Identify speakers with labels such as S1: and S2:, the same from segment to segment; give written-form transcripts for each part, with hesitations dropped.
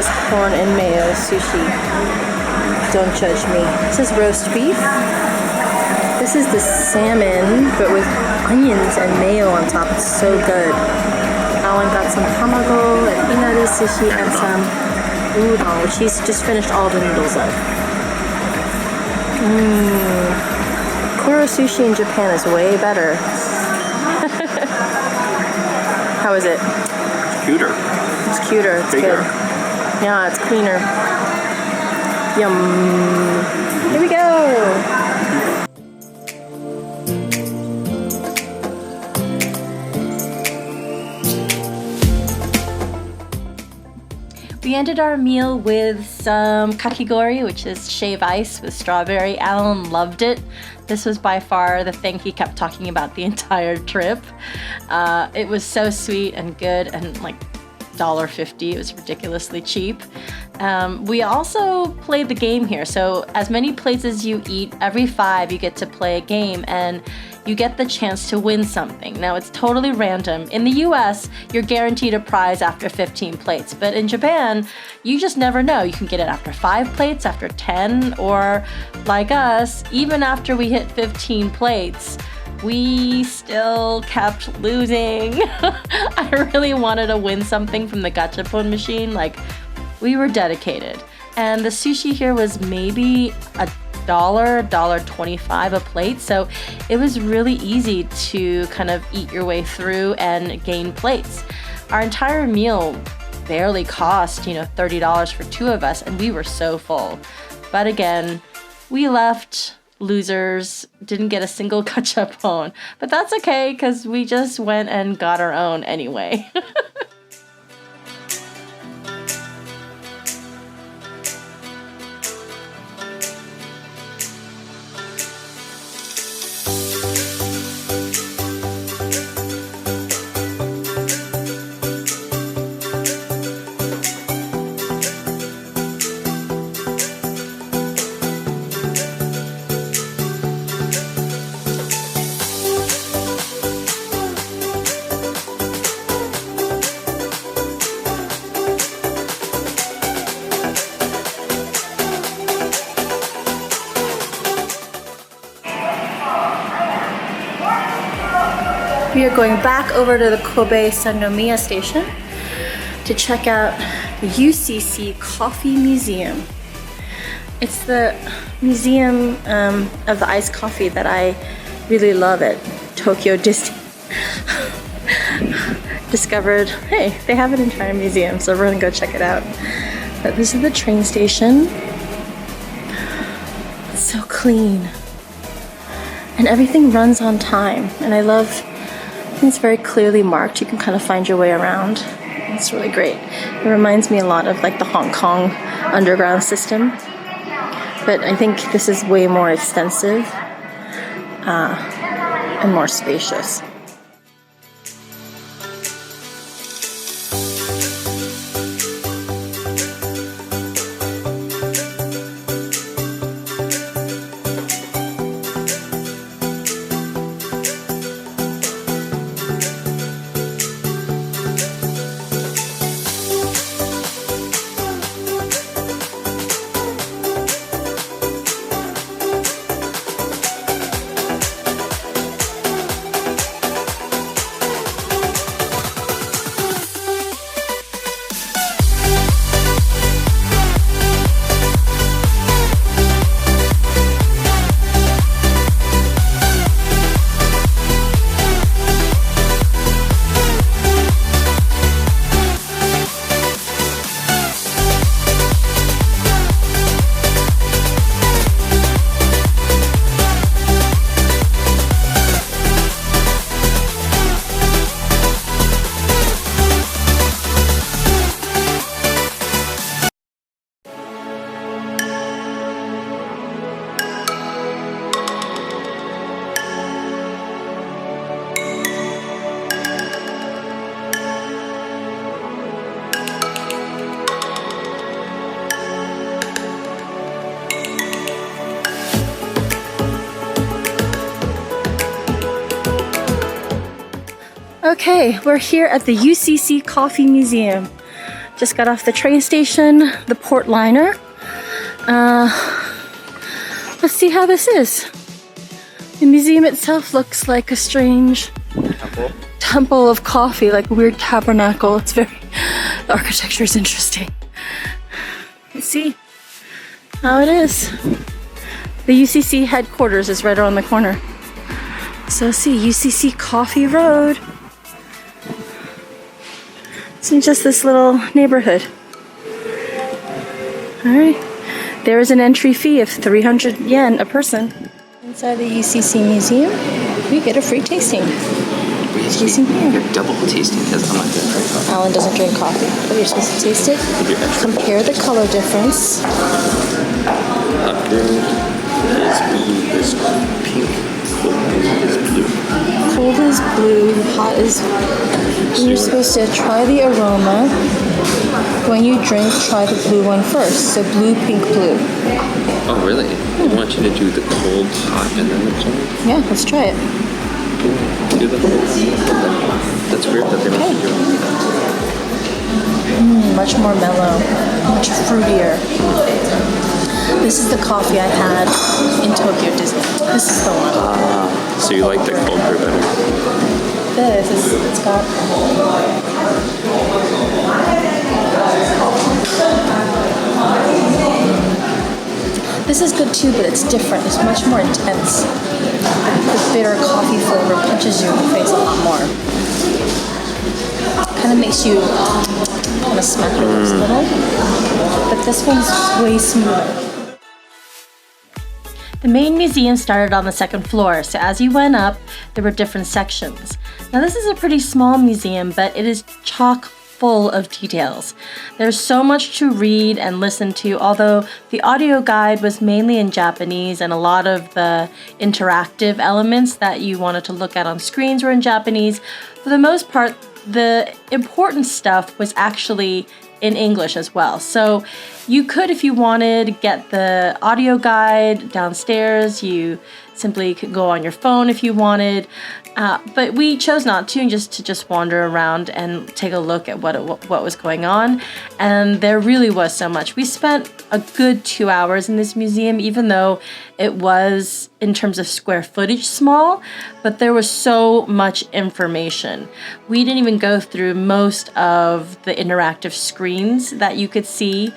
S1: is corn and mayo sushi. Don't judge me. This is roast beef. This is the salmon, but with onions and mayo on top. It's so good. Alan got some tamago and inari sushi and some udon, which he's just finished all the noodles of. Kura Sushi in Japan is way better. How is it?
S2: It's cuter.
S1: It's cuter. It's
S2: bigger.
S1: Good. Yeah, it's cleaner. Yum. Here we go. We ended our meal with some kakigori, which is shave ice with strawberry. Alan loved it. This was by far the thing he kept talking about the entire trip. It was so sweet and good and like $1.50. It was ridiculously cheap. We also played the game here. So as many plates as you eat, every 5 you get to play a game and you get the chance to win something. Now it's totally random. In the US, you're guaranteed a prize after 15 plates, but in Japan, you just never know. You can get it after 5 plates, after 10, or like us, even after we hit 15 plates, we still kept losing. I really wanted to win something from the gachapon machine. Like, we were dedicated. And the sushi here was maybe $1.25 a plate, so it was really easy to kind of eat your way through and gain plates. Our entire meal barely cost, $30 for 2 of us, and we were so full. But again, we left losers, didn't get a single gachapon, but that's okay because we just went and got our own anyway. We are going back over to the Kobe Sannomiya station to check out the UCC Coffee Museum. It's the museum of the iced coffee that I really love at Tokyo Disney. Discovered, hey, they have an entire museum, so we're gonna go check it out. But this is the train station. It's so clean. And everything runs on time. And I think it's very clearly marked. You can kind of find your way around. It's really great. It reminds me a lot of like the Hong Kong underground system. But I think this is way more extensive and more spacious. Okay, we're here at the UCC Coffee Museum. Just got off the train station, the Port Liner. Let's see how this is. The museum itself looks like a strange temple of coffee, like a weird tabernacle. It's the architecture is interesting. Let's see how it is. The UCC headquarters is right around the corner. So let's see, UCC Coffee Road. It's in just this little neighborhood. Alright, there is an entry fee of 300 yen a person. Inside the UCC Museum, we get a free tasting. Tasting here.
S2: You're double tasting because I'm not going to drink coffee.
S1: Alan doesn't drink coffee, but you're supposed to taste it. Compare the color difference.
S2: Hot blue is pink, cold is blue.
S1: Cold is blue, hot is... And you're supposed to try the aroma. When you drink, try the blue one first. So blue, pink, blue.
S2: Oh, really? I want you to do the cold, hot, and then the cold?
S1: Yeah, let's try it.
S2: Do the cold. That's weird that they want you to do that.
S1: Much more mellow, much fruitier. This is the coffee I had in Tokyo Disney. This is the one.
S2: So you like the cold brew better?
S1: It's got... This is good too, but it's different. It's much more intense. The bitter coffee flavor punches you in the face a lot more. Kind of makes you kind of smack your lips a little. But this one's way smoother. The main museum started on the second floor, so as you went up, there were different sections. Now this is a pretty small museum, but it is chock full of details. There's so much to read and listen to, although the audio guide was mainly in Japanese and a lot of the interactive elements that you wanted to look at on screens were in Japanese. For the most part, the important stuff was actually in English as well. So you could, if you wanted, get the audio guide downstairs. You simply could go on your phone if you wanted. But we chose not to, just wander around and take a look at what was going on. And there really was so much. We spent a good 2 hours in this museum, even though it was, in terms of square footage, small, but there was so much information. We didn't even go through most of the interactive screens that you could see.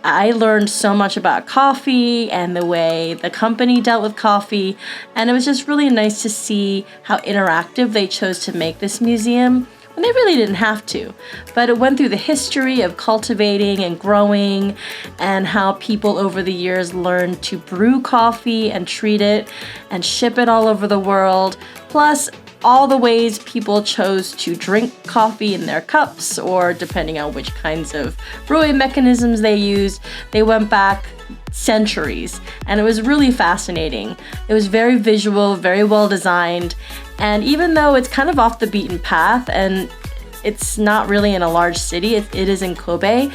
S1: I learned so much about coffee and the way the company dealt with coffee, and it was just really nice to see how interactive they chose to make this museum when they really didn't have to. But it went through the history of cultivating and growing and how people over the years learned to brew coffee and treat it and ship it all over the world, plus all the ways people chose to drink coffee in their cups, or depending on which kinds of brewing mechanisms they used. They went back centuries, and it was really fascinating. It was very visual, very well designed, and even though it's kind of off the beaten path and it's not really in a large city, it is in Kobe,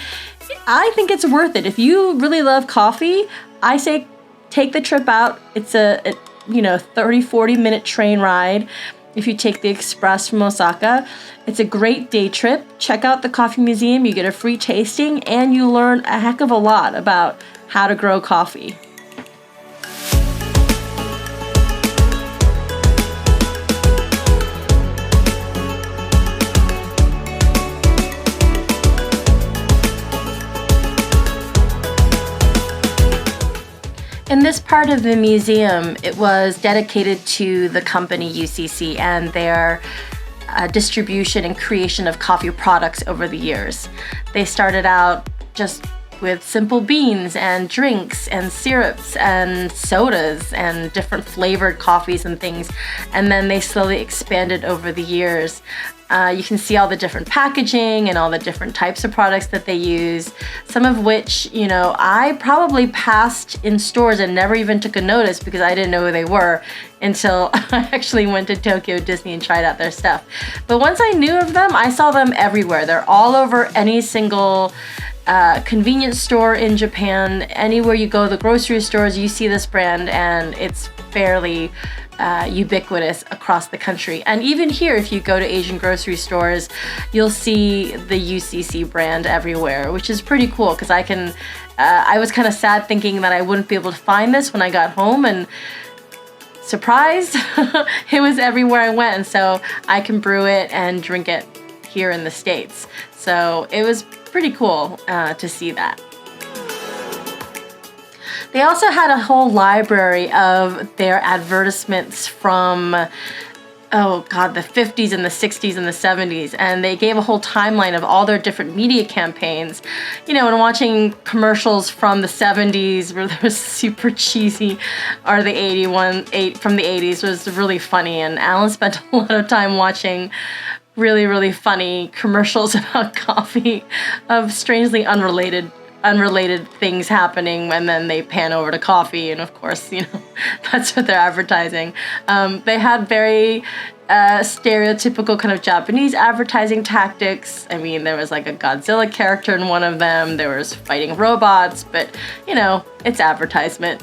S1: I think it's worth it. If you really love coffee, I say take the trip out. It's a 30-40 minute train ride. If you take the express from Osaka, it's a great day trip. Check out the coffee museum, you get a free tasting, and you learn a heck of a lot about how to grow coffee. In this part of the museum, it was dedicated to the company UCC and their distribution and creation of coffee products over the years. They started out just with simple beans and drinks and syrups and sodas and different flavored coffees and things, and then they slowly expanded over the years. You can see all the different packaging and all the different types of products that they use, some of which, I probably passed in stores and never even took a notice because I didn't know who they were until I actually went to Tokyo Disney and tried out their stuff. But once I knew of them, I saw them everywhere. They're all over any single convenience store in Japan. Anywhere you go, the grocery stores, you see this brand, and it's fairly ubiquitous across the country. And even here, if you go to Asian grocery stores, you'll see the UCC brand everywhere, which is pretty cool because I was kind of sad thinking that I wouldn't be able to find this when I got home, and surprise, it was everywhere I went, and so I can brew it and drink it here in the States. So it was pretty cool to see that. They also had a whole library of their advertisements from, oh God, the 50s and the 60s and the 70s. And they gave a whole timeline of all their different media campaigns. You know, and watching commercials from the 70s where they were super cheesy, or the from the 80s was really funny. And Alan spent a lot of time watching really, really funny commercials about coffee of strangely unrelated things happening, and then they pan over to coffee, and of course, you know, that's what they're advertising. They had very stereotypical kind of Japanese advertising tactics. I mean, there was like a Godzilla character in one of them, there was fighting robots, but you know, it's advertisement.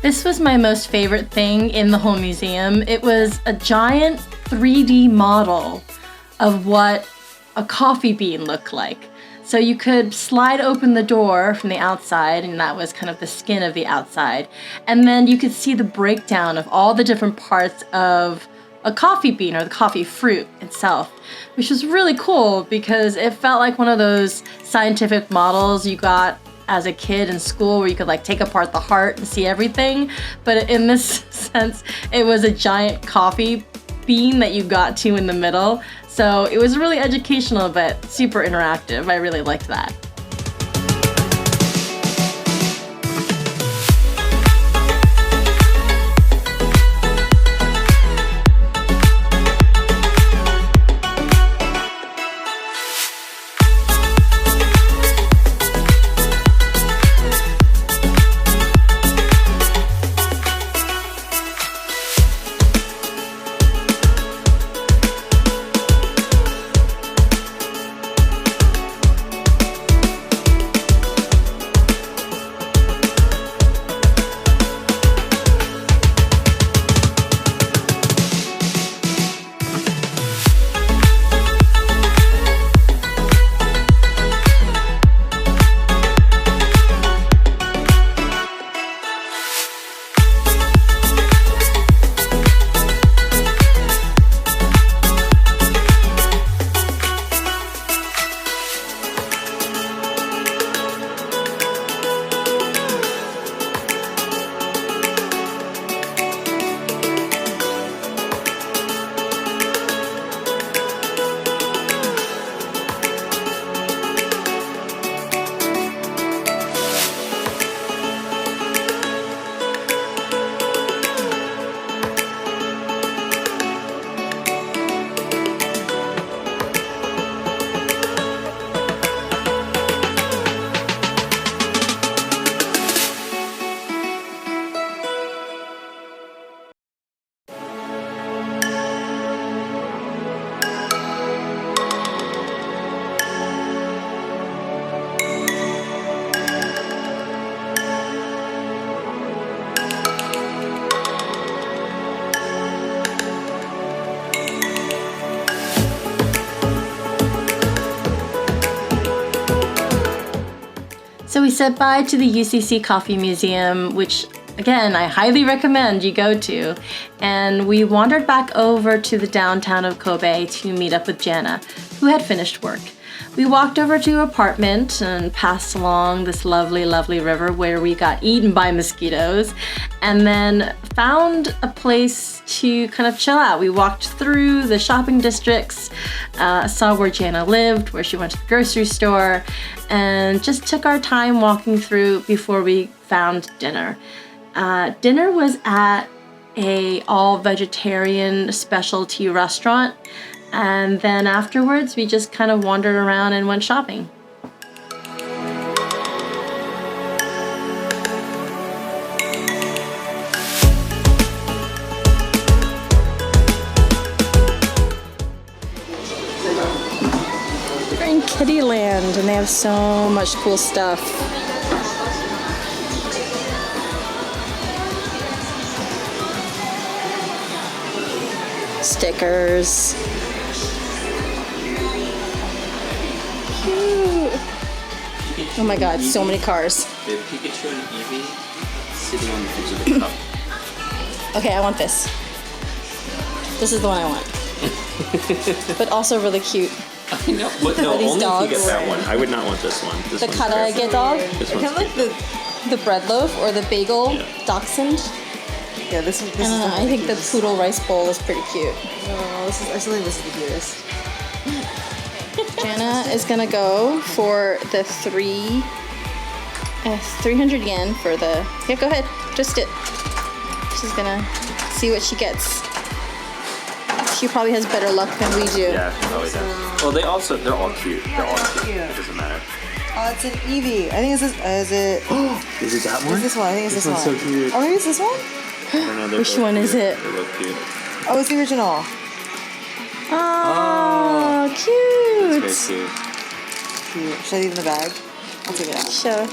S1: This was my most favorite thing in the whole museum. It was a giant 3D model of what a coffee bean looked like. So you could slide open the door from the outside, and that was kind of the skin of the outside. And then you could see the breakdown of all the different parts of a coffee bean, or the coffee fruit itself, which was really cool because it felt like one of those scientific models you got as a kid in school where you could like take apart the heart and see everything. But in this sense, it was a giant coffee bean that you got to in the middle. So it was really educational, but super interactive. I really liked that. So we said bye to the UCC Coffee Museum, which again, I highly recommend you go to. And we wandered back over to the downtown of Kobe to meet up with Jana, who had finished work. We walked over to her apartment and passed along this lovely, lovely river where we got eaten by mosquitoes, and then found a place to kind of chill out. We walked through the shopping districts, saw where Jana lived, where she went to the grocery store, and just took our time walking through before we found dinner. Dinner was at a all-vegetarian specialty restaurant And then afterwards, we just kind of wandered around and went shopping. We're in Kittyland, and they have so much cool stuff. Stickers. Cute. Oh my god, so many cars.
S2: They have Pikachu and Eevee sitting on the edge of the cup.
S1: Okay, I want this. This is the one I want. But also really cute.
S2: I know, but no,
S1: These
S2: only
S1: dogs.
S2: if you get that one. I would not want this one. This
S1: The
S2: one's
S1: Karage
S2: terrible.
S1: dog.
S2: This
S3: Kind
S2: one's
S3: of like
S2: cute.
S3: the
S1: The bread loaf or the bagel
S2: Yeah.
S1: dachshund.
S3: yeah. This
S1: I don't know. I think the poodle rice bowl is pretty cute.
S3: Oh, this is. I still think this is the cutest.
S1: Jana is gonna go for the 300 yen for the. Yeah, go ahead, twist it. She's gonna see what she gets. She probably has better luck than we do.
S2: Yeah, probably does. Well, they're all cute. They're all cute. It doesn't matter.
S3: Oh, it's an Eevee. I think it's this. Is it?
S2: Is it that one?
S3: It's this one. I think it's this,
S2: This
S3: one.
S2: one's so cute.
S3: Oh, maybe it's this one.
S2: I don't know, they're
S1: Which
S2: both
S1: one is
S2: cute.
S1: it?
S2: They look cute.
S3: Oh, it's the original.
S1: Oh,
S2: Very
S1: cute.
S2: cute.
S3: Cute. Should I leave it in the bag? I'll take it out.
S1: Sure.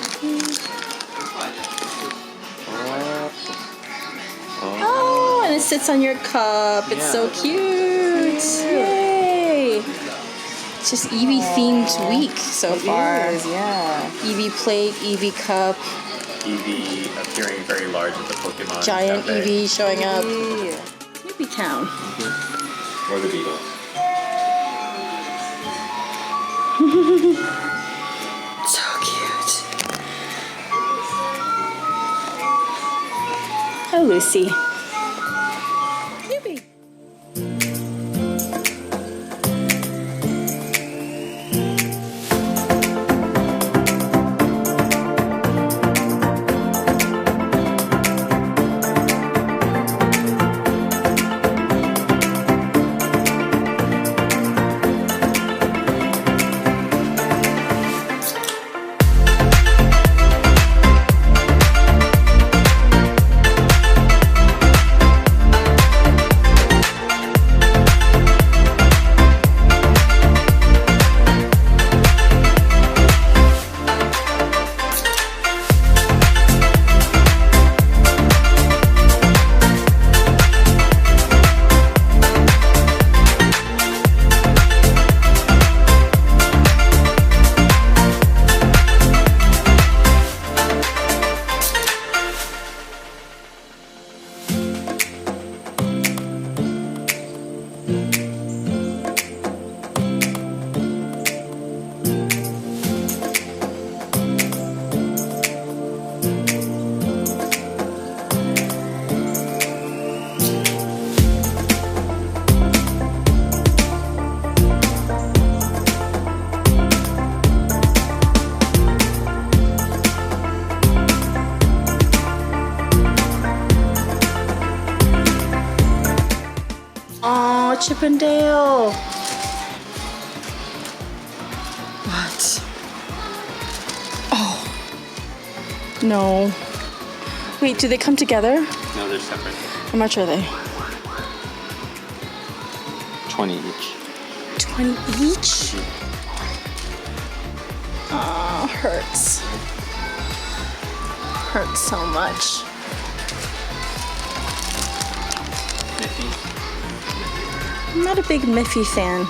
S1: Oh, and it sits on your cup. It's so cute. Yay! It's just Eevee themed week so far.
S3: It is, yeah.
S1: Eevee plate, Eevee cup,
S2: Eevee appearing very large at the Pokemon
S1: giant
S2: Cafe.
S1: Eevee showing up.
S3: Yeah.
S1: Eevee Town.
S2: Or the Beatles.
S1: So cute. Oh, Lucy. Eevee. Oh, Chippendale. What? Oh. No. Wait, do they come together?
S2: No, they're separate.
S1: How much are they?
S2: 20 each.
S1: 20 each? Oh, hurts. Hurts so much. I'm not a big Miffy fan.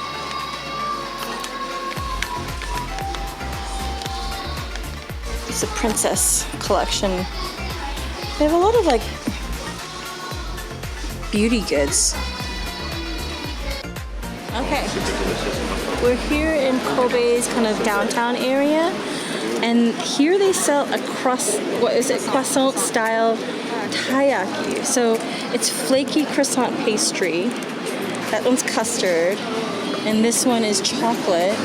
S1: It's a princess collection. They have a lot of like beauty goods. Okay, we're here in Kobe's kind of downtown area, and here they sell a croissant style taiyaki. So it's flaky croissant pastry. That one's custard, and this one is chocolate.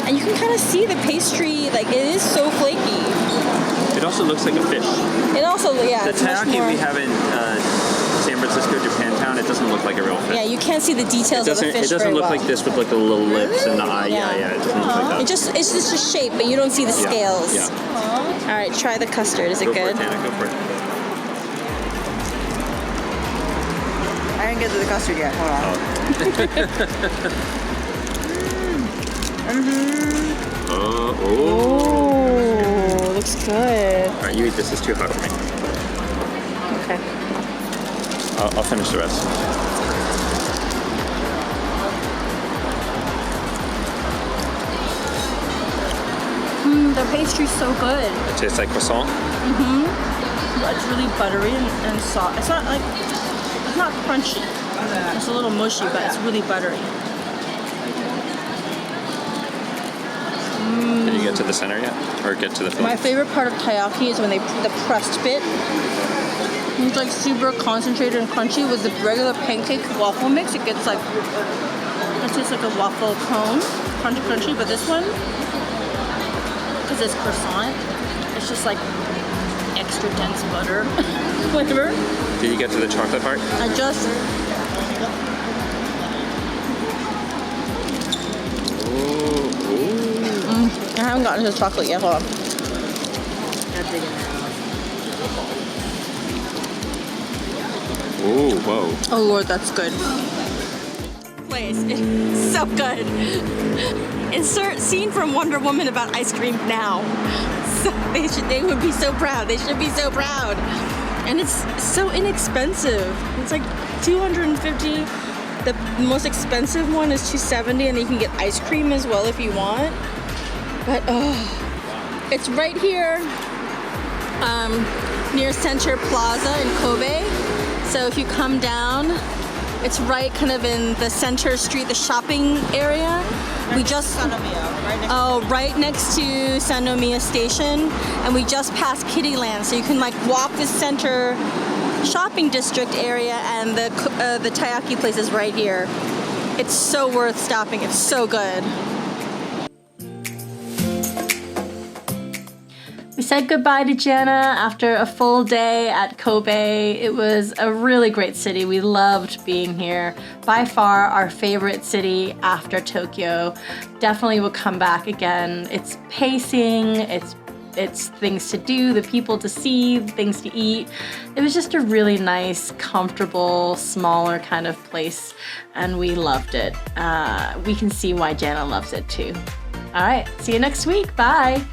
S1: And you can kind of see the pastry, like it is so flaky.
S2: It also looks like a fish.
S1: It also, yeah,
S2: The
S1: it's much
S2: taiyaki
S1: more.
S2: we have in San Francisco, Japantown, it doesn't look like a real fish.
S1: Yeah, you can't see the details of the fish
S2: It doesn't
S1: very
S2: look
S1: well.
S2: like this with like the little lips and the eye. Yeah, it doesn't look like that.
S1: It's just a shape, but you don't see the scales.
S2: Yeah.
S1: All right, try the custard. Is it
S2: Go
S1: good?
S2: for it, Jana, go for it.
S3: I didn't get to the custard yet. Hold on.
S1: Oh, looks good.
S2: All right, you eat this. It's too hot for me.
S1: Okay.
S2: I'll finish the rest.
S1: The pastry's so good.
S2: It tastes like croissant.
S1: It's really buttery and soft. It's not crunchy. It's a little mushy, but it's really buttery.
S2: Did you get to the center yet? Or get to the filling?
S1: My favorite part of taiyaki is when the pressed bit. It's like super concentrated and crunchy. With the regular pancake waffle mix, it gets like, it tastes like a waffle cone, crunchy, but this one, because it's croissant, it's just like extra dense butter flavor.
S2: Did you get to the chocolate part?
S1: I just, I haven't gotten to the chocolate yet, hold on.
S2: Ooh, whoa.
S1: Oh Lord, that's good. Place, it's so good. Insert scene from Wonder Woman about ice cream now. So they would be so proud. They should be so proud. And it's so inexpensive. It's like $250. The most expensive one is $270, and you can get ice cream as well if you want. But it's right here near Center Plaza in Kobe. So if you come down, it's right kind of in the center street, the shopping area. We just right next to Sannomiya Station, and we just passed Kittyland, so you can like walk the center shopping district area, and the taiyaki place is right here. It's so worth stopping. It's so good. We said goodbye to Jana after a full day at Kobe. It was a really great city. We loved being here. By far our favorite city after Tokyo. Definitely will come back again. It's pacing, it's things to do, the people to see, things to eat. It was just a really nice, comfortable, smaller kind of place, and we loved it. We can see why Jana loves it too. All right, see you next week. Bye.